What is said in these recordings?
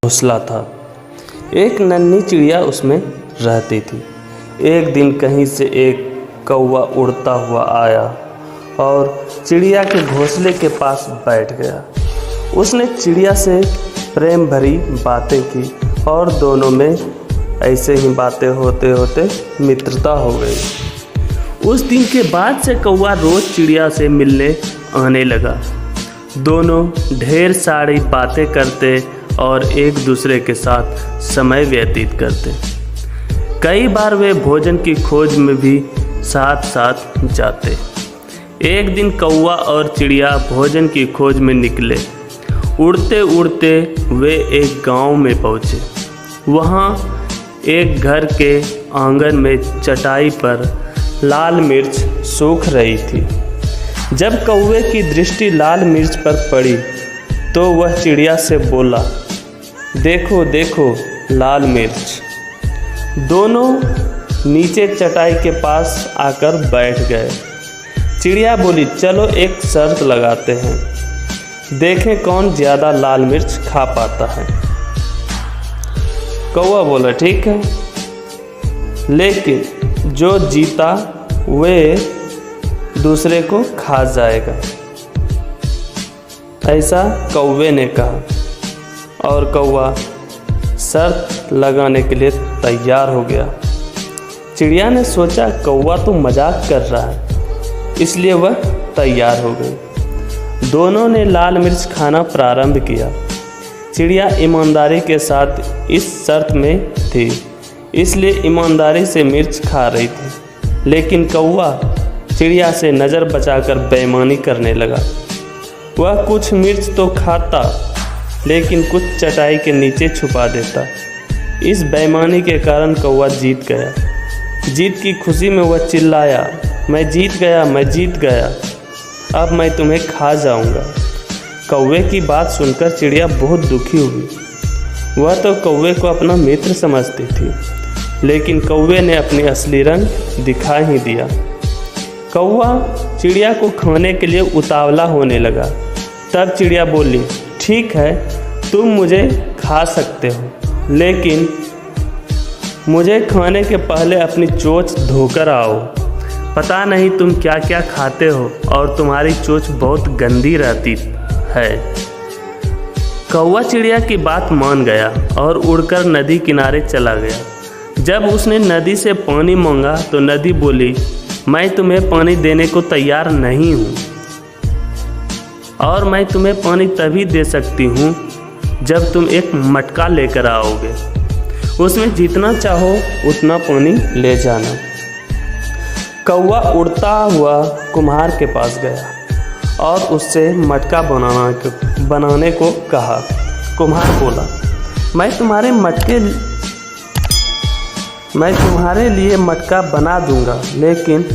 घोंसला था। एक नन्ही चिड़िया उसमें रहती थी। एक दिन कहीं से एक कौवा उड़ता हुआ आया और चिड़िया के घोंसले के पास बैठ गया। उसने चिड़िया से प्रेम भरी बातें की और दोनों में ऐसे ही बातें होते होते मित्रता हो गई। उस दिन के बाद से कौवा रोज़ चिड़िया से मिलने आने लगा। दोनों ढेर सारी बातें करते और एक दूसरे के साथ समय व्यतीत करते। कई बार वे भोजन की खोज में भी साथ साथ जाते। एक दिन कौवा और चिड़िया भोजन की खोज में निकले। उड़ते उड़ते वे एक गांव में पहुँचे। वहाँ एक घर के आंगन में चटाई पर लाल मिर्च सूख रही थी। जब कौवे की दृष्टि लाल मिर्च पर पड़ी तो वह चिड़िया से बोला, देखो देखो लाल मिर्च। दोनों नीचे चटाई के पास आकर बैठ गए। चिड़िया बोली, चलो एक शर्त लगाते हैं, देखें कौन ज़्यादा लाल मिर्च खा पाता है। कौवा बोला, ठीक है, लेकिन जो जीता वे दूसरे को खा जाएगा। ऐसा कौवे ने कहा और कौवा शर्त लगाने के लिए तैयार हो गया। चिड़िया ने सोचा कौवा तो मजाक कर रहा है, इसलिए वह तैयार हो गई। दोनों ने लाल मिर्च खाना प्रारंभ किया। चिड़िया ईमानदारी के साथ इस शर्त में थी, इसलिए ईमानदारी से मिर्च खा रही थी। लेकिन कौवा चिड़िया से नज़र बचाकर बेईमानी करने लगा। वह कुछ मिर्च तो खाता, लेकिन कुछ चटाई के नीचे छुपा देता। इस बेईमानी के कारण कौवा जीत गया। जीत की खुशी में वह चिल्लाया, मैं जीत गया, मैं जीत गया, अब मैं तुम्हें खा जाऊंगा। कौवे की बात सुनकर चिड़िया बहुत दुखी हुई। वह तो कौवे को अपना मित्र समझती थी, लेकिन कौवे ने अपनी असली रंग दिखा ही दिया। कौवा चिड़िया को खाने के लिए उतावला होने लगा। तब चिड़िया बोली, ठीक है, तुम मुझे खा सकते हो, लेकिन मुझे खाने के पहले अपनी चोंच धोकर आओ। पता नहीं तुम क्या क्या खाते हो और तुम्हारी चोंच बहुत गंदी रहती है। कौवा चिड़िया की बात मान गया और उड़कर नदी किनारे चला गया। जब उसने नदी से पानी मांगा तो नदी बोली, मैं तुम्हें पानी देने को तैयार नहीं हूँ और मैं तुम्हें पानी तभी दे सकती हूँ जब तुम एक मटका लेकर आओगे। उसमें जितना चाहो उतना पानी ले जाना। कौवा उड़ता हुआ कुम्हार के पास गया और उससे मटका बनाने को कहा। कुम्हार बोला, मैं तुम्हारे लिए मटका बना दूंगा, लेकिन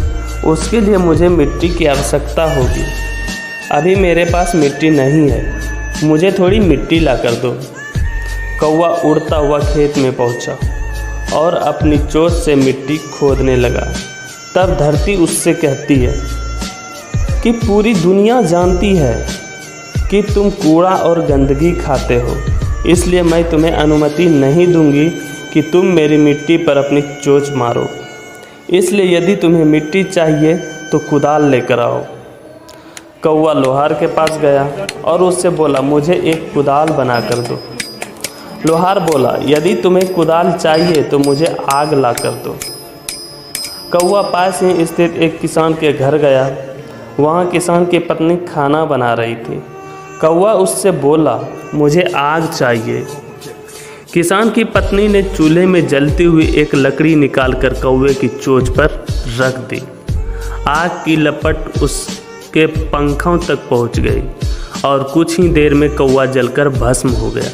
उसके लिए मुझे मिट्टी की आवश्यकता होगी। अभी मेरे पास मिट्टी नहीं है, मुझे थोड़ी मिट्टी ला कर दो। कौवा उड़ता हुआ खेत में पहुंचा और अपनी चोंच से मिट्टी खोदने लगा। तब धरती उससे कहती है कि पूरी दुनिया जानती है कि तुम कूड़ा और गंदगी खाते हो, इसलिए मैं तुम्हें अनुमति नहीं दूंगी कि तुम मेरी मिट्टी पर अपनी चोंच मारो। इसलिए यदि तुम्हें मिट्टी चाहिए तो कुदाल लेकर आओ। कौवा लोहार के पास गया और उससे बोला, मुझे एक कुदाल बना कर दो। लोहार बोला, यदि तुम्हें कुदाल चाहिए तो मुझे आग ला कर दो। कौवा पास ही स्थित एक किसान के घर गया। वहाँ किसान की पत्नी खाना बना रही थी। कौवा उससे बोला, मुझे आग चाहिए। किसान की पत्नी ने चूल्हे में जलती हुई एक लकड़ी निकालकर कौवे की चोंच पर रख दी। आग की लपट उसके पंखों तक पहुंच गई और कुछ ही देर में कौवा जलकर भस्म हो गया।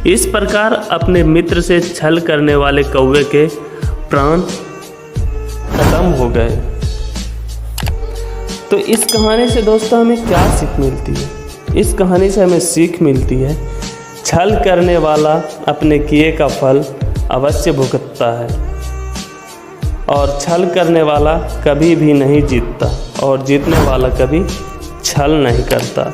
इस प्रकार अपने मित्र से छल करने वाले कौवे के प्राण खत्म हो गए। तो इस कहानी से दोस्तों हमें क्या सीख मिलती है? इस कहानी से हमें सीख मिलती है, छल करने वाला अपने किए का फल अवश्य भुगतता है और छल करने वाला कभी भी नहीं जीतता और जीतने वाला कभी छल नहीं करता।